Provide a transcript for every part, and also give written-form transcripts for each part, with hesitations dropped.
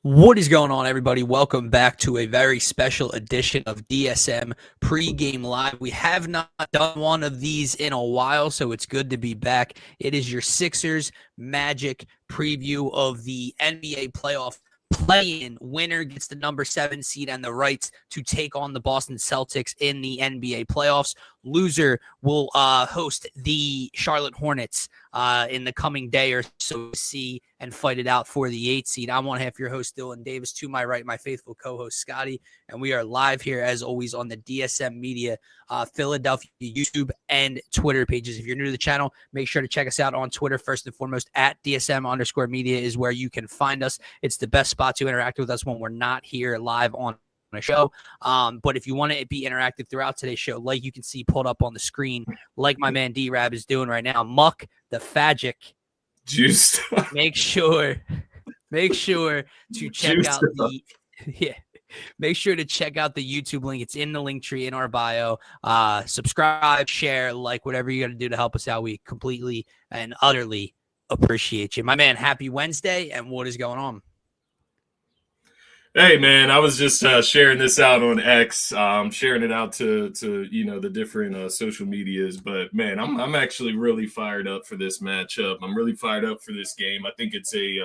What is going on, everybody? Welcome back to a very special edition of DSM Pregame Live. We have not done one of these in a while, so it's good to be back. It is your Sixers Magic preview of the NBA playoff play-in. Winner gets the number 7 seed and the rights to take on the Boston Celtics in the NBA playoffs. Loser will host the Charlotte Hornets in the coming day or so to see and fight it out for the 8 seed. I'm one half your host, Dylan Davis. To my right, my faithful co-host, Scotty. And we are live here, as always, on the DSM-Media Philadelphia YouTube and Twitter pages. If you're new to the channel, make sure to check us out on Twitter. First and foremost, at DSM_media is where you can find us. It's the best spot to interact with us when we're not here live on a show. But if you want to be interactive throughout today's show, like you can see pulled up on the screen, like my man D-Rab is doing right now, Muck the Fagic. Juiced. Make sure to check out the Make sure to check out the YouTube link. It's in the link tree in our bio. Subscribe, share, like, whatever you got to do to help us out. We completely and utterly appreciate you. My man, happy Wednesday, and what is going on? Hey, man, I was just sharing this out on X, sharing it out to the different social medias. But, man, I'm actually really fired up for this matchup. I'm really fired up for this game. I think it's a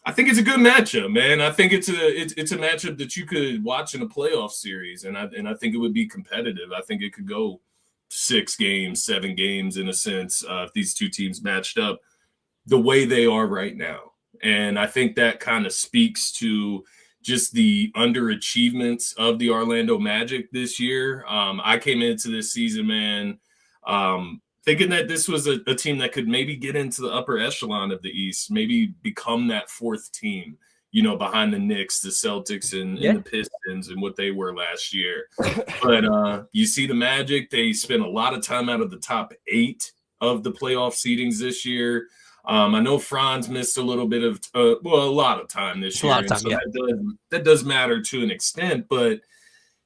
good matchup, man. I think it's a matchup that you could watch in a playoff series, and I think it would be competitive. I think it could go 6 games, 7 games in a sense if these two teams matched up the way they are right now. And I think that kind of speaks to just the underachievements of the Orlando Magic this year. I came into this season, man, thinking that this was a team that could maybe get into the upper echelon of the East, maybe become that 4th team, behind the Knicks, the Celtics, and the Pistons and what they were last year. But you see the Magic, they spent a lot of time out of the top 8 of the playoff seedings this year. I know Franz missed a little bit of, a lot of time this year. A lot of time, so that does matter to an extent. But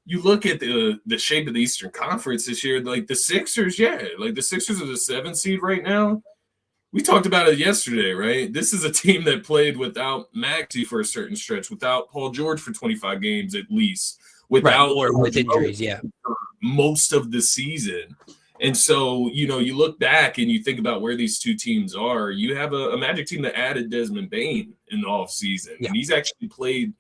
you look at the shape of the Eastern Conference this year, like the Sixers, the Sixers are the 7th seed right now. We talked about it yesterday, right? This is a team that played without Maxey for a certain stretch, without Paul George for 25 games at least, with injuries, most of the season. And so, you look back and you think about where these two teams are. You have a Magic team that added Desmond Bane in the offseason. Yeah. And he's actually played,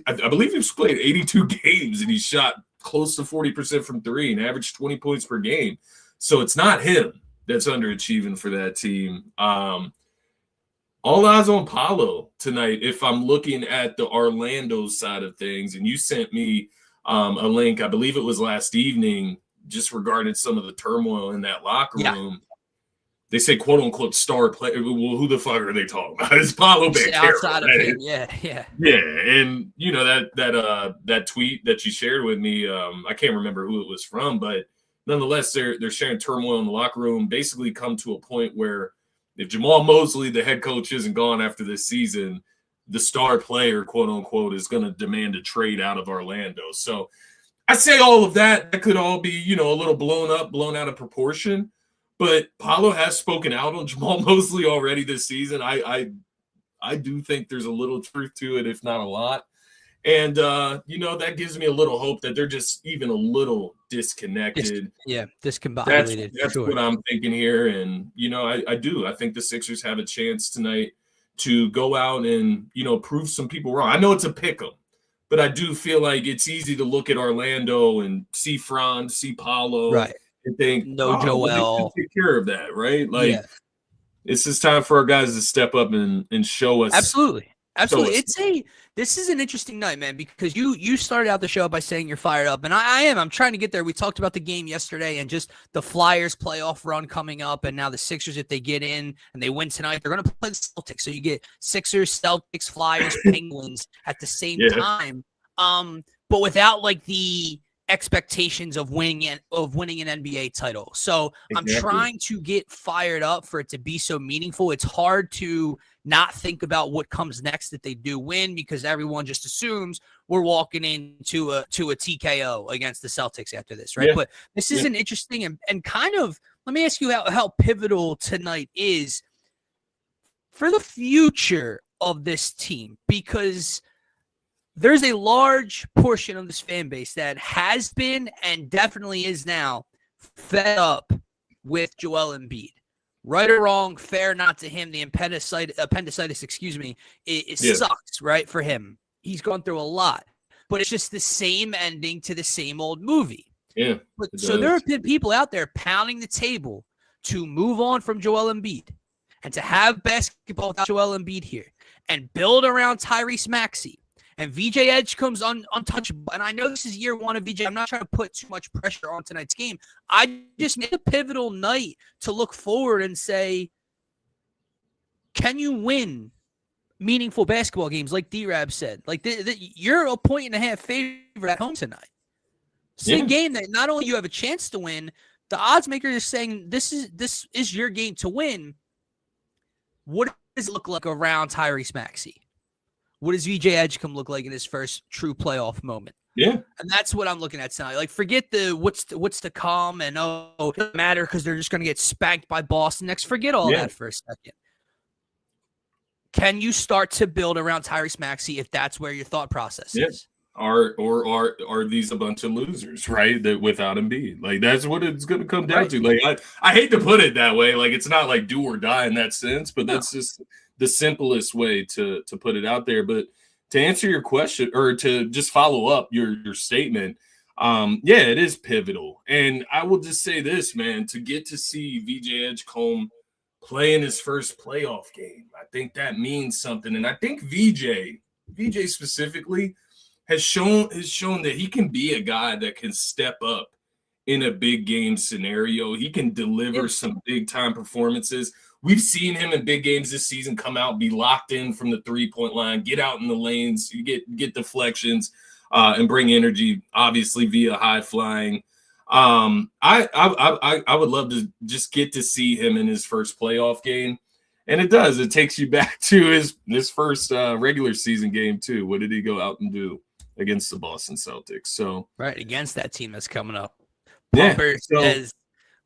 I believe he's played 82 games, and he shot close to 40% from 3 and averaged 20 points per game. So it's not him that's underachieving for that team. All eyes on Paolo tonight if I'm looking at the Orlando side of things. And you sent me a link, I believe it was last evening, just regarding some of the turmoil in that locker room. They say, quote unquote, star player. Well, who the fuck are they talking about? It's Paolo outside of him. Yeah. And that tweet that you shared with me, I can't remember who it was from, but nonetheless, they're sharing turmoil in the locker room. Basically, come to a point where if Jamal Mosley, the head coach, isn't gone after this season, the star player, quote unquote, is going to demand a trade out of Orlando. So I say all of that could all be, a little blown out of proportion. But Paolo has spoken out on Jamal Mosley already this season. I do think there's a little truth to it, if not a lot. And, that gives me a little hope that they're just even a little disconnected. Discombobulated. That's what I'm thinking here. And, I do. I think the Sixers have a chance tonight to go out and, prove some people wrong. I know it's a pick 'em. But I do feel like it's easy to look at Orlando and see Franz, see Paolo, and think, Joel. Take care of that, right? It's just time for our guys to step up and show us. Absolutely. This is an interesting night, man, because you started out the show by saying you're fired up, and I'm trying to get there. We talked about the game yesterday and just the Flyers playoff run coming up, and now the Sixers, if they get in and they win tonight, they're going to play the Celtics. So you get Sixers, Celtics, Flyers, Penguins at the same time, but without the expectations of winning an NBA title. So I'm trying to get fired up for it to be so meaningful. It's hard to not think about what comes next if they do win, because everyone just assumes we're walking into a TKO against the Celtics after this, right? But this is an interesting and kind of, let me ask you how pivotal tonight is for the future of this team, because there's a large portion of this fan base that has been and definitely is now fed up with Joel Embiid. Right or wrong, fair or not to him, the appendicitis, it sucks, right, for him. He's gone through a lot. But it's just the same ending to the same old movie. Yeah. So there have been people out there pounding the table to move on from Joel Embiid and to have basketball without Joel Embiid here and build around Tyrese Maxey. And VJ Edgecombe's untouchable. And I know this is year one of VJ. I'm not trying to put too much pressure on tonight's game. I just made a pivotal night to look forward and say, can you win meaningful basketball games like D-Rab said? Like, you're a 1.5 favorite at home tonight. It's a game that not only you have a chance to win, the odds makers are saying this is your game to win. What does it look like around Tyrese Maxey? What does VJ Edgecombe look like in his first true playoff moment? Yeah. And that's what I'm looking at tonight. Like, forget the what's to come and, it doesn't matter because they're just going to get spanked by Boston next. Forget all that for a second. Can you start to build around Tyrese Maxey if that's where your thought process is? Are these a bunch of losers, right? That without Embiid, like that's what it's going to come down to. Like I hate to put it that way. Like it's not like do or die in that sense, but that's just the simplest way to put it out there. But to answer your question or to just follow up your statement, it is pivotal. And I will just say this, man, to get to see VJ Edgecombe play in his first playoff game, I think that means something. And I think VJ specifically has shown that he can be a guy that can step up in a big game scenario. He can deliver some big time performances. We've seen him in big games this season come out, be locked in from the 3-point line, get out in the lanes, you get deflections, and bring energy, obviously via high flying. I would love to just get to see him in his first playoff game. And it does. It takes you back to his first regular season game too. What did he go out and do against the Boston Celtics? So right, against that team that's coming up. Pumper says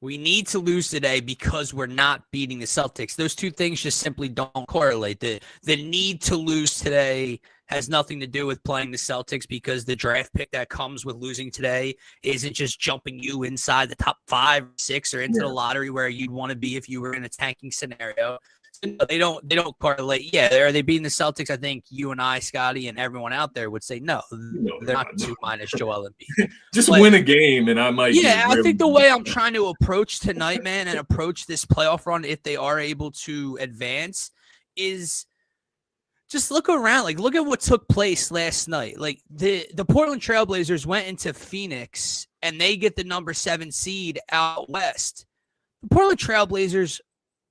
we need to lose today because we're not beating the Celtics. Those two things just simply don't correlate. The need to lose today has nothing to do with playing the Celtics, because the draft pick that comes with losing today isn't just jumping you inside the top 5 or 6 or into the lottery where you'd want to be if you were in a tanking scenario. They don't correlate. Yeah, are they beating the Celtics? I think you and I, Scotty, and everyone out there would say no. They're not 2 minus Joel Embiid. Just win a game, and I might. Yeah, I think the way I'm trying to approach tonight, man, and approach this playoff run, if they are able to advance, is just look around. Like, look at what took place last night. Like the Portland Trailblazers went into Phoenix, and they get the number 7 seed out west. The Portland Trailblazers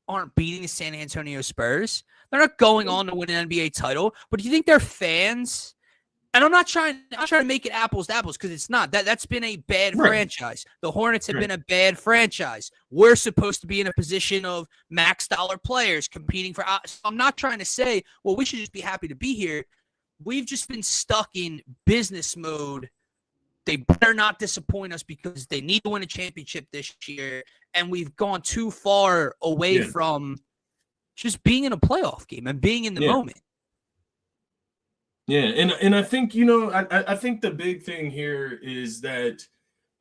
aren't beating the San Antonio Spurs. They're not going on to win an NBA title. But do you think their fans, and I'm not trying to make it apples to apples, because it's not. That's been a bad franchise. The Hornets have been a bad franchise. We're supposed to be in a position of max dollar players competing for. So I'm not trying to say, well, we should just be happy to be here. We've just been stuck in business mode. They better not disappoint us because they need to win a championship this year. And we've gone too far away from just being in a playoff game and being in the moment. Yeah, and I think, I think the big thing here is that,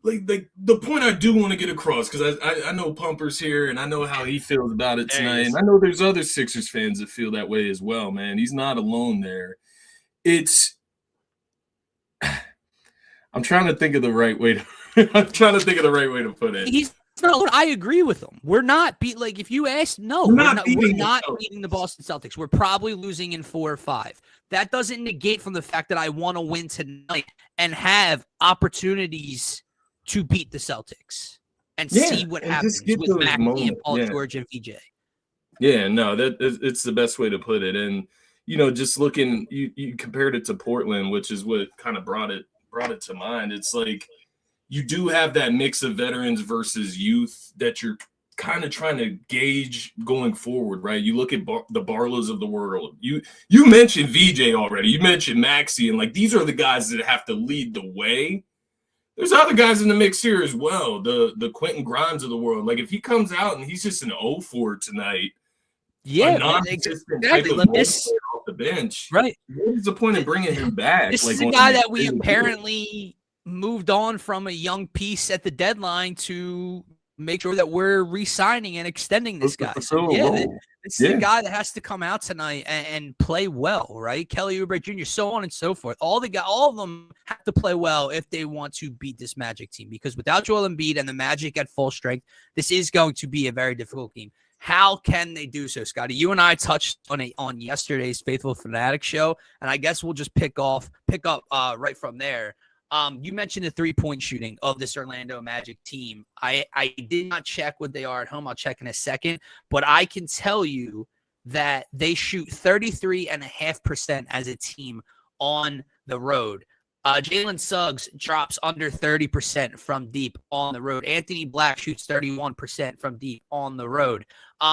like the point I do want to get across, because I know Pumper's here and I know how he feels about it tonight. And I know there's other Sixers fans that feel that way as well, man. He's not alone there. I'm trying to think of the right way to put it. He's not alone. I agree with him. We're not like, if you ask, no, we're not beating the Boston Celtics. We're probably losing in 4 or 5. That doesn't negate from the fact that I want to win tonight and have opportunities to beat the Celtics and see what happens with Maxey and Paul George and VJ. Yeah, no, it's the best way to put it. And just looking, you compared it to Portland, which is what kind of brought it to mind. It's like you do have that mix of veterans versus youth that you're kind of trying to gauge going forward, right? You look at the Barlows of the world. You mentioned VJ already. You mentioned Maxey, and like these are the guys that have to lead the way. There's other guys in the mix here as well. The Quentin Grimes of the world. Like if he comes out and he's just an 0 for tonight, exactly. off the bench. Right. What is the point of bringing him back? This like, is a guy that we apparently moved on from a young piece at the deadline to make sure that we're re-signing and extending this guy. So, this is a guy that has to come out tonight and play well, right? Kelly Oubre Jr., so on and so forth. All of them have to play well if they want to beat this Magic team, because without Joel Embiid and the Magic at full strength, this is going to be a very difficult game. How can they do so, Scotty? You and I touched on yesterday's Faithful Fanatic show, and I guess we'll just pick up right from there. You mentioned the three-point shooting of this Orlando Magic team. I did not check what they are at home. I'll check in a second. But I can tell you that they shoot 33.5% as a team on the road. Jalen Suggs drops under 30% from deep on the road. Anthony Black shoots 31% from deep on the road.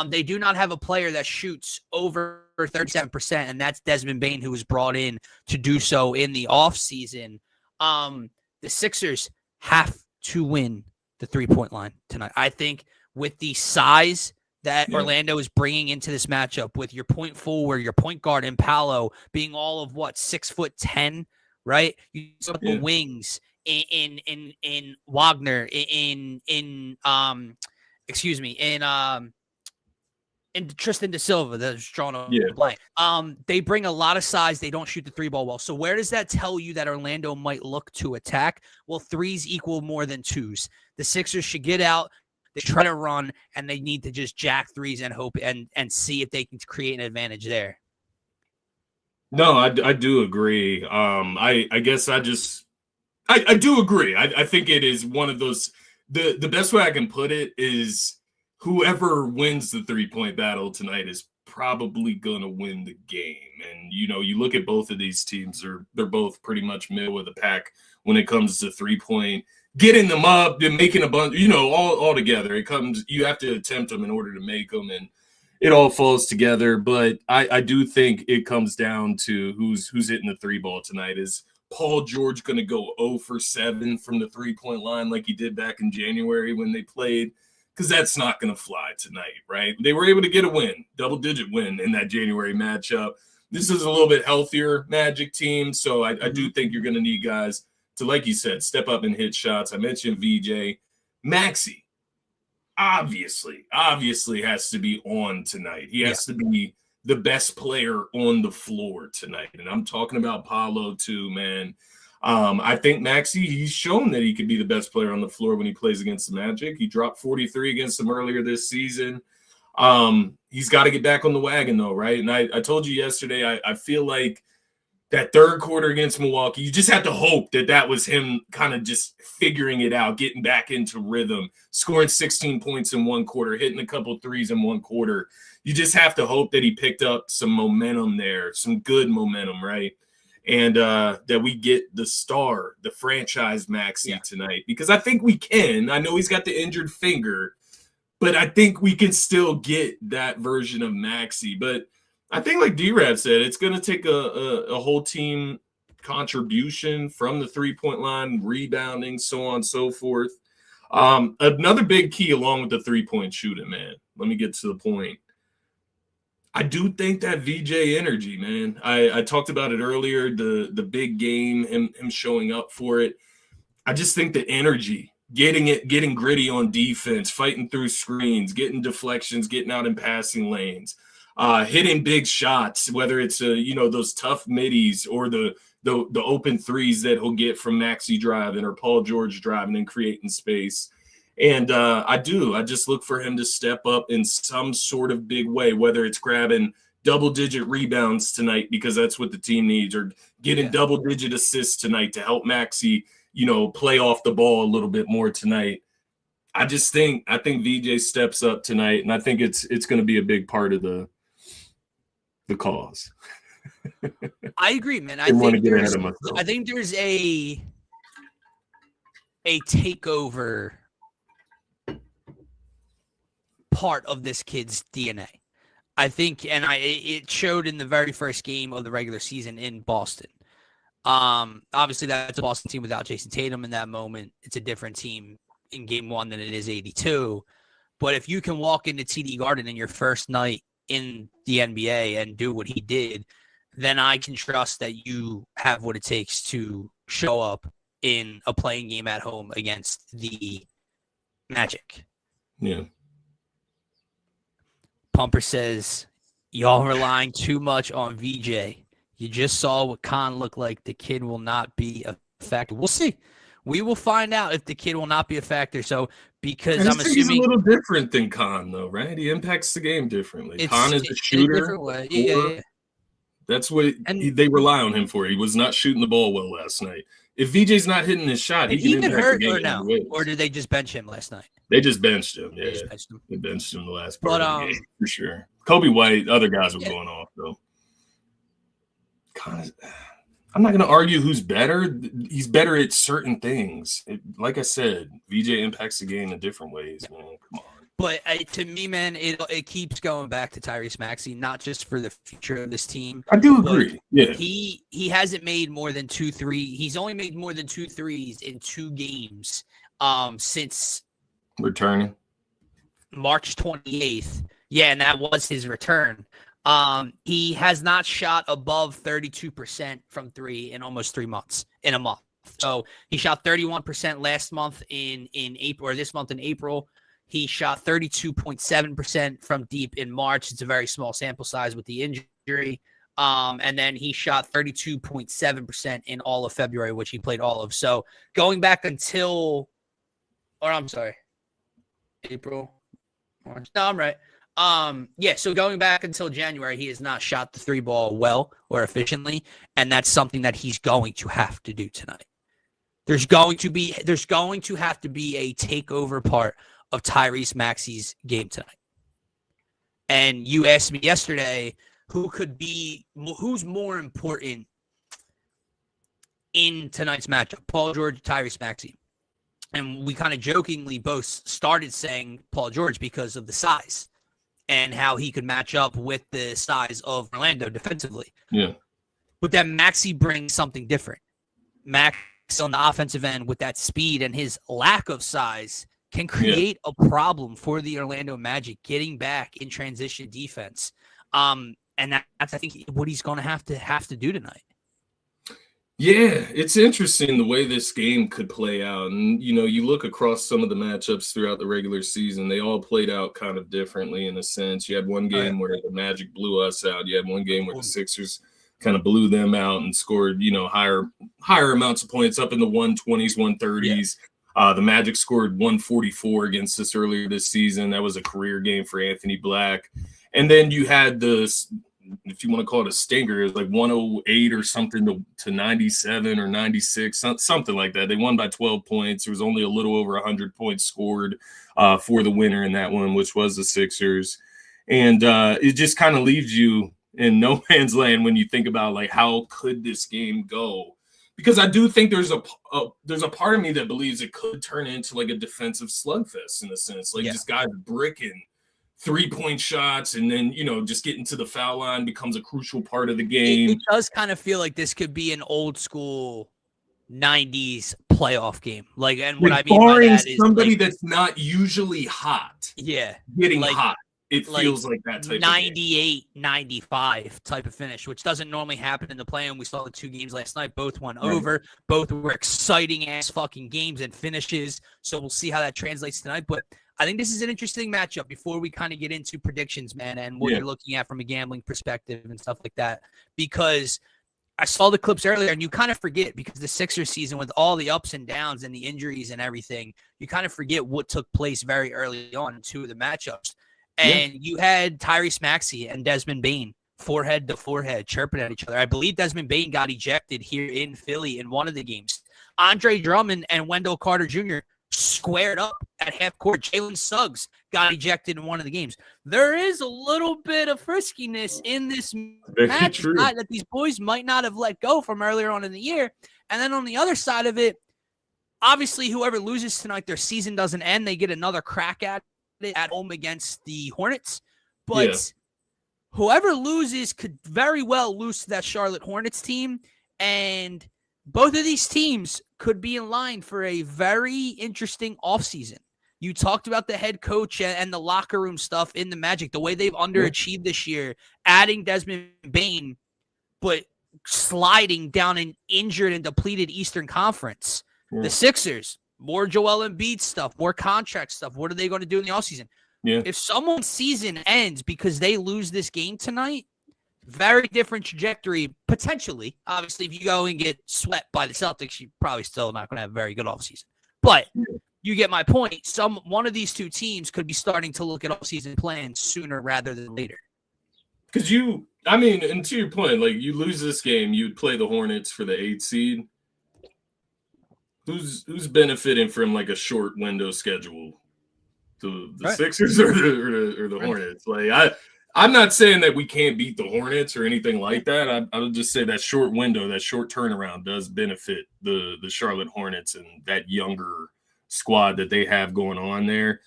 They do not have a player that shoots over 37%, and that's Desmond Bane, who was brought in to do so in the offseason. The Sixers have to win the three-point line tonight. I think with the size that Orlando is bringing into this matchup, with your point forward, your point guard in Paolo being all of 6'10", right? You saw the wings in Wagner, and Tristan Da Silva, that's drawn a blank. They bring a lot of size. They don't shoot the three ball well. So where does that tell you that Orlando might look to attack? Well, threes equal more than twos. The Sixers should get out. They try to run, and they need to just jack threes and hope and see if they can create an advantage there. No, I do agree. I guess I do agree. I think it is one of those. The best way I can put it is, whoever wins the three-point battle tonight is probably going to win the game. And, you look at both of these teams, they're both pretty much middle of the pack when it comes to three-point, getting them up and making a bunch, all together. You have to attempt them in order to make them, and it all falls together. But I do think it comes down to who's hitting the three ball tonight. Is Paul George going to go 0 for 7 from the three-point line like he did back in January when they played? Because that's not going to fly tonight, right? They were able to get a win, double-digit win in that January matchup. This is a little bit healthier Magic team, so I do think you're going to need guys to, like you said, step up and hit shots. I mentioned VJ. Maxey, obviously has to be on tonight. He has to be the best player on the floor tonight, and I'm talking about Paolo too, man. I think Maxey, he's shown that he could be the best player on the floor when he plays against the Magic. He dropped 43 against them earlier this season. He's got to get back on the wagon, though, right? And I told you yesterday, I feel like that third quarter against Milwaukee, you just have to hope that was him kind of just figuring it out, getting back into rhythm, scoring 16 points in one quarter, hitting a couple threes in one quarter. You just have to hope that he picked up some momentum there, some good momentum, right? And that we get the franchise Maxey tonight, because I think we can. I know he's got the injured finger, but I think we can still get that version of Maxey. But I think, like D-Rab said, it's going to take a whole team contribution from the three-point line, rebounding, so on and so forth. Another big key along with the three-point shooting, man. Let me get to the point. I do think that VJ energy, man. I talked about it earlier, the big game, him showing up for it. I just think the energy, getting gritty on defense, fighting through screens, getting deflections, getting out in passing lanes, hitting big shots, whether it's those tough middies or the open threes that he'll get from Maxey driving or Paul George driving and creating space. And I just look for him to step up in some sort of big way, whether it's grabbing double-digit rebounds tonight because that's what the team needs, or getting double-digit assists tonight to help Maxey, play off the ball a little bit more tonight. I think VJ steps up tonight, and I think it's going to be a big part of the cause. I agree, man. I think there's a takeover part of this kid's DNA. I think, and it showed in the very first game of the regular season in Boston. Obviously, that's a Boston team without Jason Tatum in that moment. It's a different team in game one than it is 82. But if you can walk into TD Garden in your first night in the NBA and do what he did, then I can trust that you have what it takes to show up in a playing game at home against the Magic. Yeah. Pumper says, y'all relying too much on VJ. You just saw what Khan looked like. The kid will not be a factor. We'll see. We will find out if the kid will not be a factor. So, because I'm assuming he's a little different than Khan, though, right? He impacts the game differently. Khan is a shooter. In a different way. Yeah. That's what they rely on him for. He was not shooting the ball well last night. If VJ's not hitting his shot, he can impact the game or no? Or did they just bench him last night? They just benched him. Yeah, they benched him the last part of the game for sure. Kobe White, other guys were going off though. I'm not going to argue who's better. He's better at certain things. Like I said, VJ impacts the game in different ways, man. Come on. But to me, man, it keeps going back to Tyrese Maxey, not just for the future of this team. I do agree. Yeah, he hasn't made more than 2 3s. He's only made more than 2 3s in 2 games since returning March 28th. Yeah, and that was his return. He has not shot above 32% from 3 in almost 3 months, in a month. So he shot 31% last month in April, or this month in April. He shot 32.7% from deep in March. It's a very small sample size with the injury. And then he shot 32.7% in all of February, which he played all of. So going back until, or I'm sorry, April, March. No, I'm right. Yeah, so going back until January, he has not shot the 3 ball well or efficiently, and that's something that he's going to have to do tonight. There's going to have to be a takeover part of Tyrese Maxey's game tonight. And you asked me yesterday who's more important in tonight's matchup, Paul George, Tyrese Maxey. And we kind of jokingly both started saying Paul George because of the size and how he could match up with the size of Orlando defensively. Yeah. But then Maxey brings something different. Max on the offensive end with that speed and his lack of size can create a problem for the Orlando Magic getting back in transition defense. And that's, I think, what he's going to have to do tonight. Yeah, it's interesting the way this game could play out. And, you look across some of the matchups throughout the regular season, they all played out kind of differently in a sense. You had one game where the Magic blew us out. You had one game where the Sixers kind of blew them out and scored, higher amounts of points up in the 120s, 130s. The Magic scored 144 against us earlier this season. That was a career game for Anthony Black. And then you had this, if you want to call it a stinker, it was like 108 or something to 97 or 96, something like that. They won by 12 points. There was only a little over 100 points scored for the winner in that one, which was the Sixers. And it just kind of leaves you in no man's land when you think about, like, how could this game go? Because I do think there's a part of me that believes it could turn into like a defensive slugfest in a sense, like just guys bricking 3-point shots, and then just getting to the foul line becomes a crucial part of the game. It does kind of feel like this could be an old school 90s playoff game. Like, and what I mean by that is somebody that's not usually hot. Yeah, getting hot. It feels like that type 98, 95 type of finish, which doesn't normally happen in the play. And we saw the 2 games last night. Both went over. Both were exciting ass fucking games and finishes. So we'll see how that translates tonight. But I think this is an interesting matchup before we kind of get into predictions, man, and what you're looking at from a gambling perspective and stuff like that. Because I saw the clips earlier, and you kind of forget, because the Sixers season, with all the ups and downs and the injuries and everything, you kind of forget what took place very early on in 2 of the matchups. And you had Tyrese Maxey and Desmond Bane forehead to forehead chirping at each other. I believe Desmond Bane got ejected here in Philly in one of the games. Andre Drummond and Wendell Carter Jr. squared up at half court. Jalen Suggs got ejected in one of the games. There is a little bit of friskiness in this match that these boys might not have let go from earlier on in the year. And then on the other side of it, obviously whoever loses tonight, their season doesn't end. They get another crack at it at home against the Hornets. But whoever loses could very well lose to that Charlotte Hornets team. And both of these teams could be in line for a very interesting offseason. You talked about the head coach and the locker room stuff in the Magic, the way they've underachieved this year. Adding Desmond Bane but sliding down an injured and depleted Eastern Conference. Yeah. The Sixers, more Joel Embiid stuff, more contract stuff. What are they going to do in the offseason? Yeah. If someone's season ends because they lose this game tonight, very different trajectory, potentially. Obviously, if you go and get swept by the Celtics, you're probably still not going to have a very good offseason. But you get my point. One of these two teams could be starting to look at offseason plans sooner rather than later. Because and to your point, like, you lose this game, you'd play the Hornets for the 8th seed. Who's benefiting from like a short window schedule? The Right. Sixers or the Hornets? Like, I'm not saying that we can't beat the Hornets or anything like that. I would just say that short window, that short turnaround does benefit the Charlotte Hornets and that younger squad that they have going on there.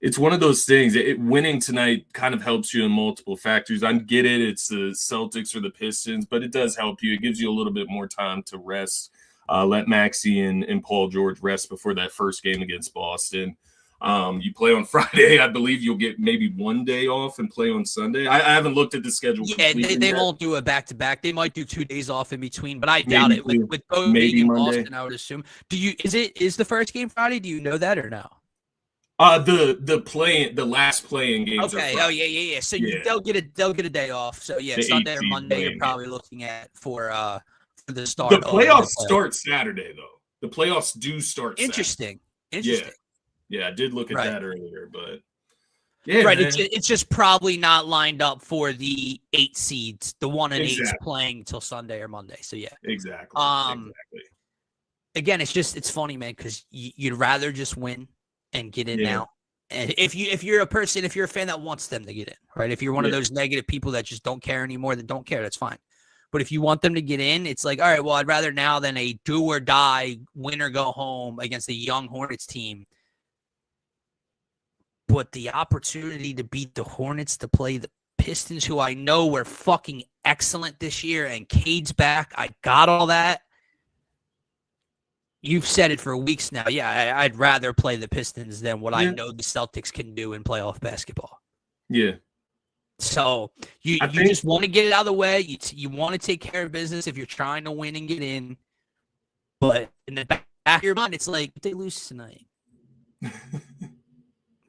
It's one of those things. Winning tonight kind of helps you in multiple factors. I get it. It's the Celtics or the Pistons, but it does help you. It gives you a little bit more time to rest. Let Maxey and Paul George rest before that first game against Boston. You play on Friday. I believe you'll get maybe one day off and play on Sunday. I haven't looked at the schedule. Yeah, they won't do a back-to-back. They might do 2 days off in between, but I doubt it. With both being in Boston, I would assume. Is the first game Friday? Do you know that or no? The last playing games. Okay. Oh yeah. So they'll get a day off. So yeah, Sunday or Monday you're probably looking at for the start. The playoffs start Saturday though. The playoffs do start. Interesting. Yeah, I did look at that earlier, but right. It's just probably not lined up for the 8 seeds. The 1 and 8s playing until Sunday or Monday. So yeah, exactly. Again, it's funny, man, because you'd rather just win and get in now. And if you're a fan that wants them to get in, right? If you're one of those negative people that just don't care anymore, that don't care, that's fine. But if you want them to get in, it's like, all right, well, I'd rather now than a do or die, win or go home against a young Hornets team. But the opportunity to beat the Hornets, to play the Pistons, who I know were fucking excellent this year, and Cade's back, I got all that. You've said it for weeks now. Yeah, I'd rather play the Pistons than what I know the Celtics can do in playoff basketball. Yeah. So you just want to get it out of the way. You want to take care of business if you're trying to win and get in. But in the back of your mind, it's like, if they lose tonight,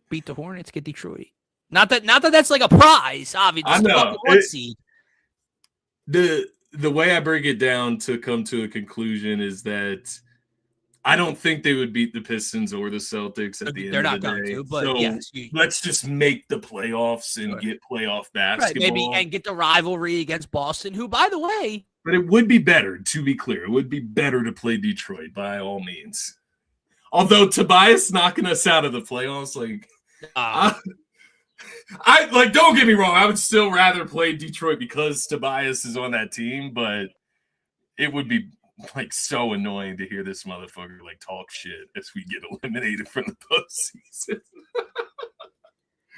beat the Hornets, get Detroit. Not that that's like a prize, obviously. I know. One seed. The way I break it down to come to a conclusion is that I don't think they would beat the Pistons or the Celtics at the end of the day. They're not going to, but so yes, let's just make the playoffs and get playoff basketball. Right, maybe, and get the rivalry against Boston, who, by the way. But it would be better, to be clear. It would be better to play Detroit by all means. Although Tobias knocking us out of the playoffs, don't get me wrong, I would still rather play Detroit because Tobias is on that team, but it would be like so annoying to hear this motherfucker like talk shit as we get eliminated from the postseason.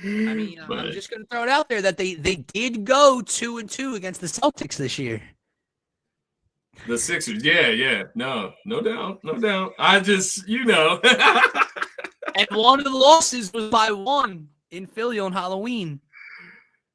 I mean, I'm just gonna throw it out there that they did go 2-2 against the Celtics this year. The Sixers, no doubt. I just, and one of the losses was by 1 in Philly on Halloween.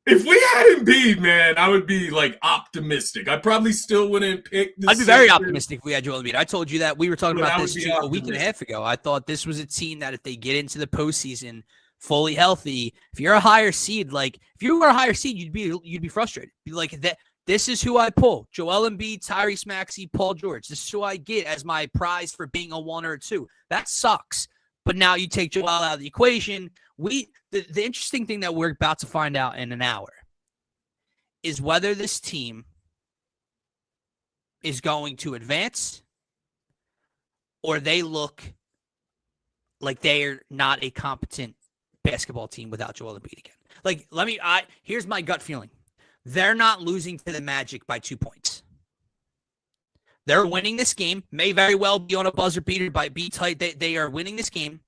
If we had Embiid, man, I would be like optimistic. I probably still wouldn't pick the I'd be very optimistic if we had Joel Embiid. I told you that we were talking about this a week and a half ago. I thought this was a team that if they get into the postseason fully healthy, if you're a higher seed, you'd be frustrated. Be like that. This is who I pull. Joel Embiid, Tyrese Maxey, Paul George. This is who I get as my prize for being a 1 or a 2. That sucks. But now you take Joel out of the equation. The interesting thing that we're about to find out in an hour is whether this team is going to advance or they look like they're not a competent basketball team without Joel Embiid again. Here's my gut feeling. They're not losing to the Magic by 2 points. They're winning this game. May very well be on a buzzer beater by be tight. They are winning this game,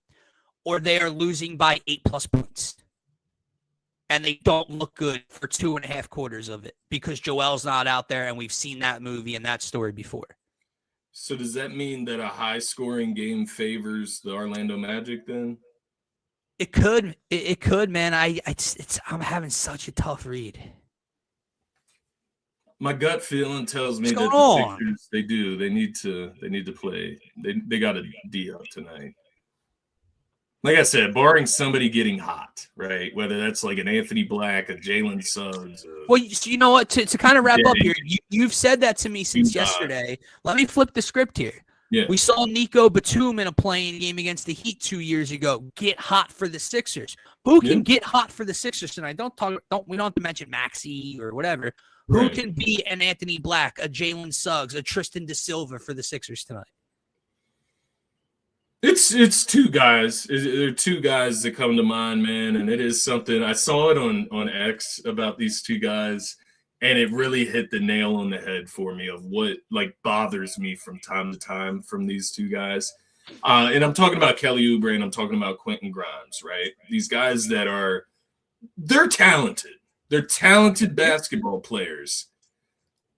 or they are losing by 8+ points. And they don't look good for 2.5 quarters of it because Joel's not out there, and we've seen that movie and that story before. So does that mean that a high-scoring game favors the Orlando Magic then? It could. It could, man. I'm having such a tough read. My gut feeling tells me What's that going the on? Sixers, they do. They need to play. They got to D up tonight. Like I said, barring somebody getting hot, right? Whether that's like an Anthony Black, a Jalen Suggs, Well, you know what? To kind of wrap up Day, here, you've said that to me since yesterday. Let me flip the script here. Yeah. We saw Nico Batum in a playing game against the Heat 2 years ago get hot for the Sixers. Who can get hot for the Sixers tonight? We don't have to mention Maxey or whatever. Who can be an Anthony Black, a Jalen Suggs, a Tristan Da Silva for the Sixers tonight? It's two guys. There are two guys that come to mind, man, and it is something. I saw it on X about these two guys, and it really hit the nail on the head for me of what like bothers me from time to time from these two guys. And I'm talking about Kelly Oubre and I'm talking about Quentin Grimes, right? These guys they're talented. They're talented basketball players.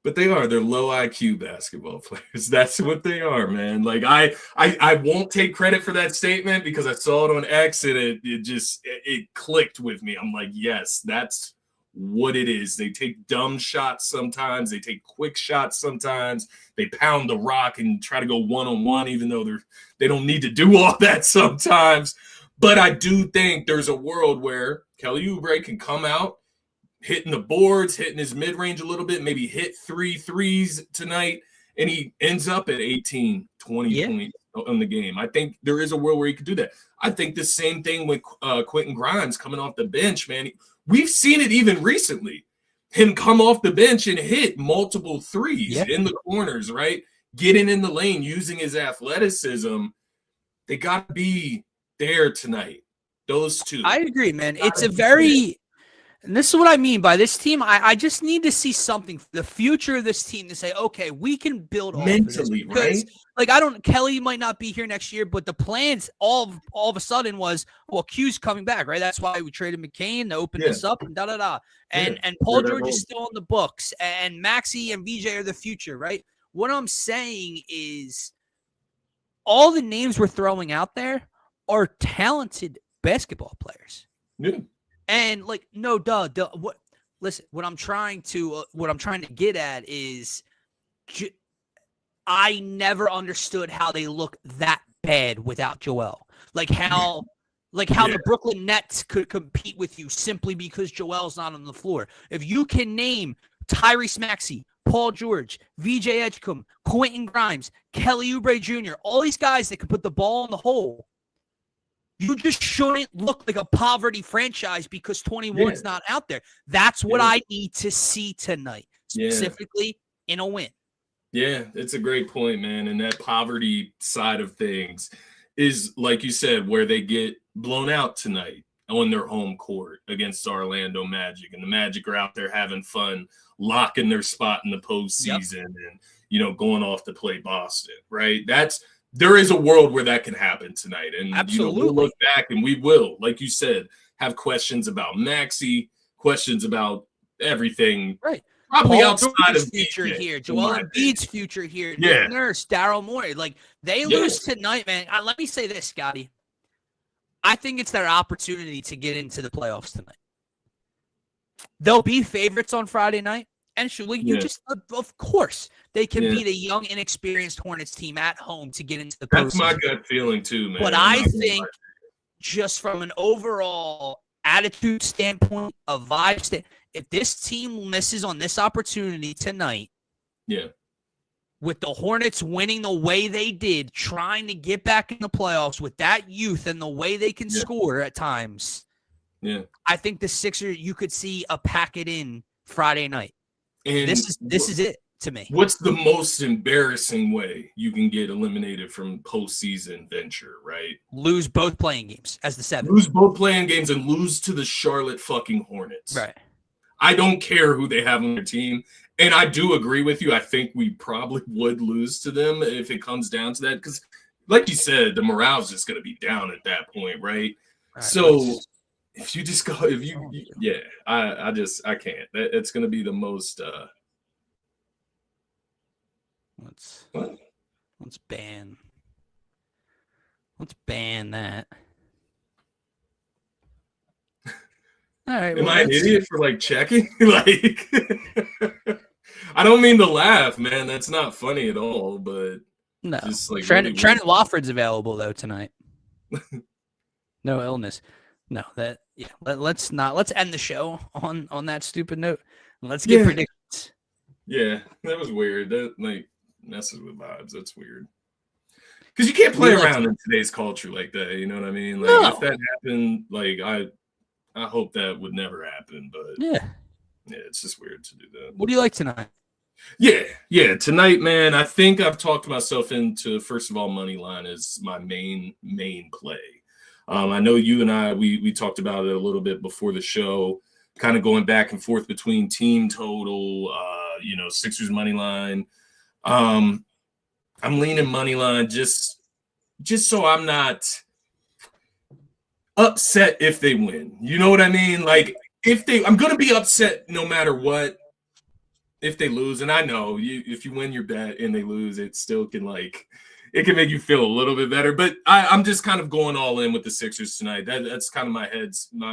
But they're low IQ basketball players. That's what they are, man. Like I won't take credit for that statement because I saw it on X and it clicked with me. I'm like, yes, that's what it is. They take dumb shots sometimes. They take quick shots sometimes. They pound the rock and try to go one-on-one, even though they don't need to do all that sometimes. But I do think there's a world where Kelly Oubre can come out, hitting the boards, hitting his mid-range a little bit, maybe hit 3 threes tonight, and he ends up at 18, 20 points on the game. I think there is a world where he could do that. I think the same thing with Quentin Grimes coming off the bench, man. We've seen it even recently. Him come off the bench and hit multiple threes in the corners, right? Getting in the lane, using his athleticism. They got to be there tonight. Those two. I agree, man. It's a very... And this is what I mean by this team. I just need to see something for the future of this team to say, okay, we can build mentally, right? Like Kelly might not be here next year, but the plans all of a sudden was, well, Q's coming back, right? That's why we traded McCain to open this up and da-da-da. And Paul George is still on the books, and Maxey and VJ are the future, right? What I'm saying is all the names we're throwing out there are talented basketball players. Yeah. And like, no, what? Listen, what I'm trying to get at is, I never understood how they look that bad without Joel. Like how the Brooklyn Nets could compete with you simply because Joel's not on the floor. If you can name Tyrese Maxey, Paul George, VJ Edgecombe, Quentin Grimes, Kelly Oubre Jr., all these guys that can put the ball in the hole, you just shouldn't look like a poverty franchise because 21's not out there. That's what I need to see tonight, specifically in a win. Yeah, it's a great point, man. And that poverty side of things is, like you said, where they get blown out tonight on their home court against Orlando Magic. And the Magic are out there having fun, locking their spot in the postseason and, going off to play Boston, right? There is a world where that can happen tonight. And we'll look back and we will, like you said, have questions about Maxey, questions about everything. Right. Probably Paul outside George's of future DJ, here. Joel Embiid's future here. Yeah. Nick Nurse, Daryl Morey. Like, they lose tonight, man. Let me say this, Scotty. I think it's their opportunity to get into the playoffs tonight. They'll be favorites on Friday night. And of course, they can beat a young, inexperienced Hornets team at home to get into the postseason. That's my gut feeling too, man. But I think just from an overall attitude standpoint, a vibe standpoint, if this team misses on this opportunity tonight, with the Hornets winning the way they did, trying to get back in the playoffs with that youth and the way they can score at times, I think the Sixers, you could see a pack it in Friday night. And this is it to me. What's the most embarrassing way you can get eliminated from postseason venture, right? Lose both playing games as the 7th. Lose both playing games and lose to the Charlotte fucking Hornets. Right. I don't care who they have on their team. And I do agree with you. I think we probably would lose to them if it comes down to that. Because like you said, the morale's just going to be down at that point, right? So if you just go, I can't. It's going to be the most. Let's ban that. All right. Am I an idiot for checking? I don't mean to laugh, man. That's not funny at all, but No. just like Trent really weird. Wofford's available though tonight. No illness. No, that yeah. Let's end the show on that stupid note. Let's get predictions. Yeah, that was weird. That like messes with vibes. That's weird. Because you can't play around in today's culture like that. You know what I mean? Like if that happened, like I hope that would never happen. But yeah, it's just weird to do that. What do you like tonight? Yeah. Tonight, man, I think I've talked myself into, first of all, money line is my main play. I know you and I we talked about it a little bit before the show, kind of going back and forth between team total, Sixers money line. I'm leaning money line just so I'm not upset if they win. You know what I mean? Like I'm gonna be upset no matter what if they lose. And I know if you win your bet and they lose, it still can it can make you feel a little bit better. But I'm just kind of going all in with the Sixers tonight. That's kind of my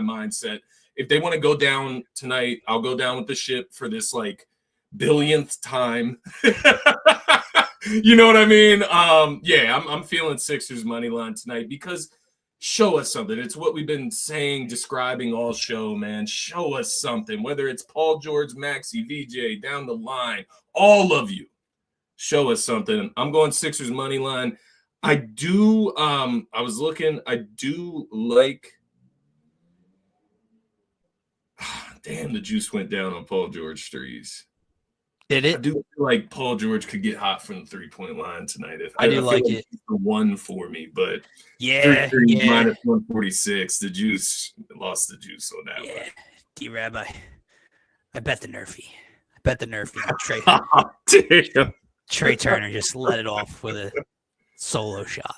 mindset. If they want to go down tonight, I'll go down with the ship for this billionth time. You know what I mean? I'm feeling Sixers money line tonight because show us something. It's what we've been saying, describing all show, man. Show us something, whether it's Paul George, Maxey, VJ, down the line, all of you. Show us something. I'm going Sixers money line. I do like damn, the juice went down on Paul George threes. Did it? I do feel like Paul George could get hot from the 3-point line tonight. I do like it. It's the one for me, but minus 146. The juice lost the juice on that one. D-Rab, I bet the Nerfy. Trey. Damn. Trey Turner just let it off with a solo shot.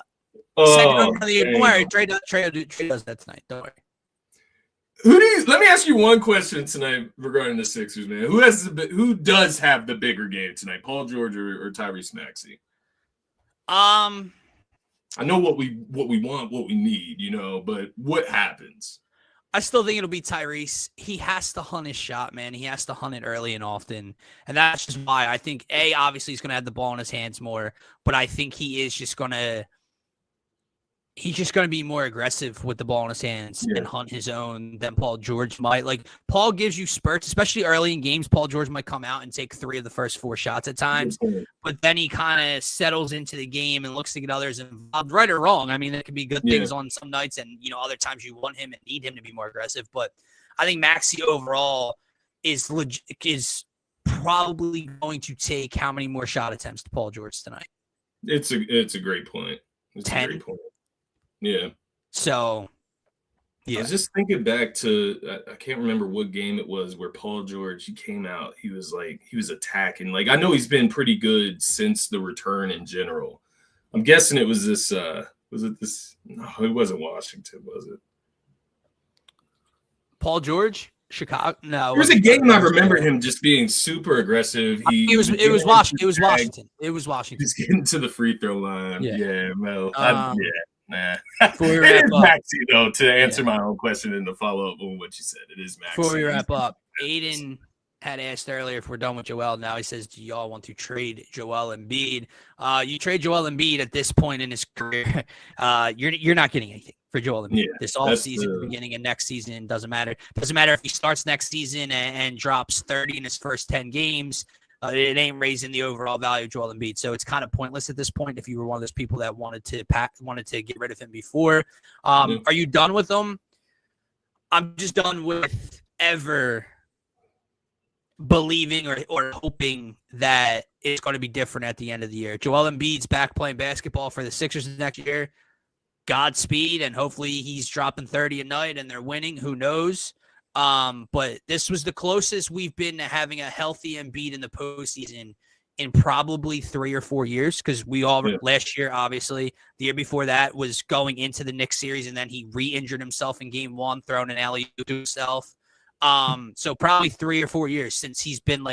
Don't worry, Trey does that tonight. Don't worry. Let me ask you one question tonight regarding the Sixers, man. Who does have the bigger game tonight, Paul George or Tyrese Maxey? I know what we want, what we need, but what happens? I still think it'll be Tyrese. He has to hunt his shot, man. He has to hunt it early and often. And that's just why I think, obviously he's going to have the ball in his hands more, but I think he's just going to be more aggressive with the ball in his hands and hunt his own than Paul George might. Like, Paul gives you spurts, especially early in games. Paul George might come out and take 3 of the first 4 shots at times, but then he kind of settles into the game and looks to get others involved, right or wrong. I mean, there could be good things on some nights, and, other times you want him and need him to be more aggressive. But I think Maxey overall is probably going to take how many more shot attempts to Paul George tonight? It's a great point. 10. A great point. Yeah. So, yeah. I was just thinking back to I can't remember what game it was where Paul George, he came out, he was attacking. Like, I know he's been pretty good since the return in general. I'm guessing it was this was it this? No, it wasn't Washington, was it? Paul George? Chicago? No. There was a game I remember him just being super aggressive. It was Washington. It was Washington. He's getting to the free throw line. Yeah, well, Nah. It is Maxey, though, to answer my own question and to follow up on what you said. It is Maxey. Before we wrap up, Aiden had asked earlier if we're done with Joel. Now he says, do y'all want to trade Joel Embiid? You trade Joel Embiid at this point in his career, you're not getting anything for Joel Embiid. This offseason, beginning of next season, doesn't matter. Doesn't matter if he starts next season and drops 30 in his first 10 games. It ain't raising the overall value of Joel Embiid, so it's kind of pointless at this point. If you were one of those people that wanted to get rid of him before, are you done with him? I'm just done with ever believing or hoping that it's going to be different at the end of the year. Joel Embiid's back playing basketball for the Sixers next year. Godspeed, and hopefully he's dropping 30 a night and they're winning. Who knows? But this was the closest we've been to having a healthy Embiid in the postseason in probably 3 or 4 years, because last year, obviously, the year before that was going into the Knicks series, and then he re-injured himself in game 1, throwing an alley-oop to himself. So probably 3 or 4 years since he's been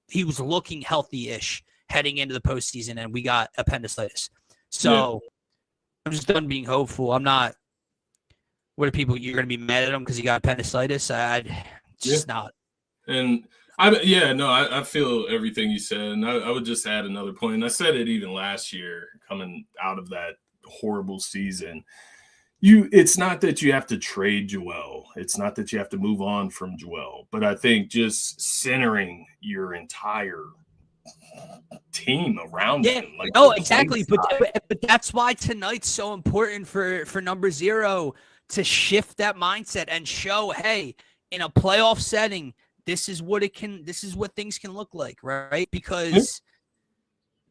he was looking healthy-ish heading into the postseason, and we got appendicitis. So I'm just done being hopeful. I'm not. What are people? You're going to be mad at him because he got appendicitis? Just not. And I feel everything you said, and I would just add another point. And I said it even last year, coming out of that horrible season. It's not that you have to trade Joel. It's not that you have to move on from Joel, but I think just centering your entire team around Yeah, him, like no, the play exactly. style. But that's why tonight's so important for number 0 to shift that mindset and show, hey, in a playoff setting, this is what things can look like, right? Yeah, Because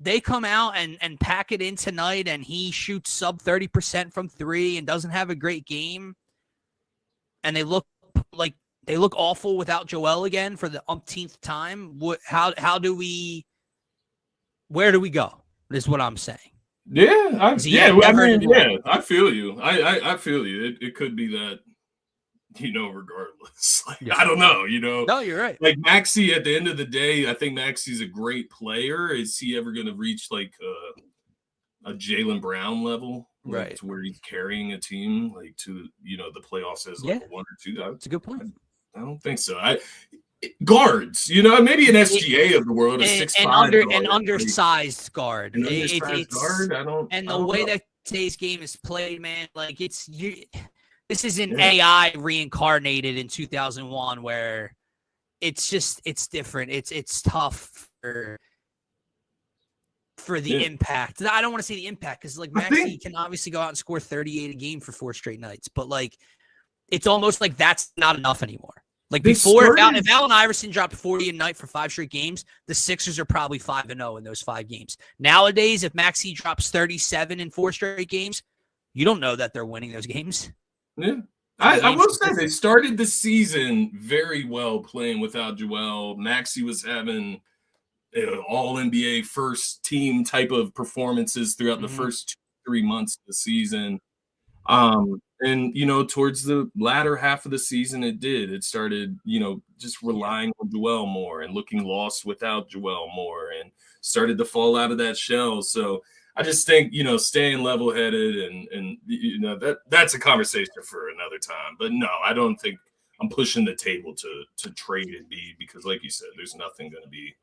they come out and pack it in tonight and he shoots sub 30% from 3 and doesn't have a great game, and they look awful without Joel again for the umpteenth time. Where do we go? Is what I'm saying. yeah, Is he never to do it? yeah. I feel you. I feel you. It could be that, regardless. Like, Yeah. I don't know, No, you're right. like Maxey. At the end of the day, I think Maxey's a great player. Is he ever going to reach like a Jaylen Brown level, like, Right. to where he's carrying a team like to the playoffs as like a 1 or 2? That's a good point. I don't think so. Guards, maybe an SGA of the world, a 6'5" an undersized guard. An undersized guard. And the way that today's game is played, man, like this isn't Yeah. AI reincarnated in 2001 where it's different. It's tough for the impact. I don't want to say the impact because like Maxey can obviously go out and score 38 a game for 4 straight nights, but like it's almost like that's not enough anymore. Like before, if Allen Iverson dropped 40 a night for 5 straight games, the Sixers are probably 5-0 in those 5 games. Nowadays, if Maxey drops 37 in 4 straight games, you don't know that they're winning those games. Yeah. I will say they started the season very well playing without Joel. Maxey was having all NBA first team type of performances throughout the first 2-3 months of the season. And towards the latter half of the season, it started, just relying on Joel more and looking lost without Joel more, and started to fall out of that shell. So I just think, staying level headed and that's a conversation for another time. But no, I don't think I'm pushing the table to trade it because, like you said, there's nothing going to be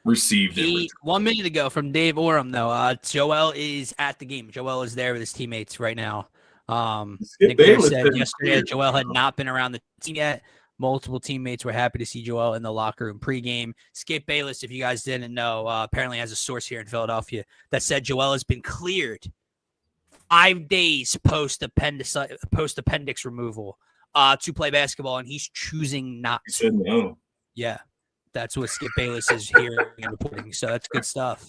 received. 1 minute ago from Dave Oram, though, Joel is at the game. Joel is there with his teammates right now. Nick said yesterday that Joel had not been around the team yet. Multiple teammates were happy to see Joel in the locker room pregame. Skip Bayless, if you guys didn't know, apparently has a source here in Philadelphia that said Joel has been cleared 5 days post appendix removal to play basketball, and he's choosing not to. He said no. Yeah, that's what Skip Bayless is hearing and reporting. So that's good stuff.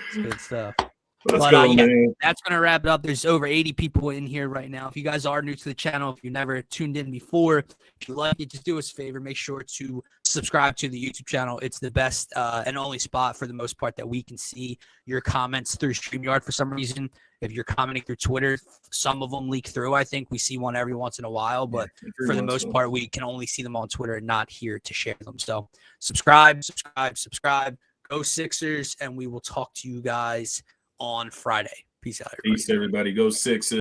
It's good stuff. That's going to wrap it up. There's over 80 people in here right now. If you guys are new to the channel, if you've never tuned in before, if you like it, just do us a favor. Make sure to subscribe to the YouTube channel. It's the best and only spot for the most part that we can see your comments through StreamYard for some reason. If you're commenting through Twitter, some of them leak through. I think we see one every once in a while, but for the most part, we can only see them on Twitter and not here to share them. So subscribe. Go Sixers, and we will talk to you guys on Friday. Peace out, everybody. Peace, everybody. Go Sixers.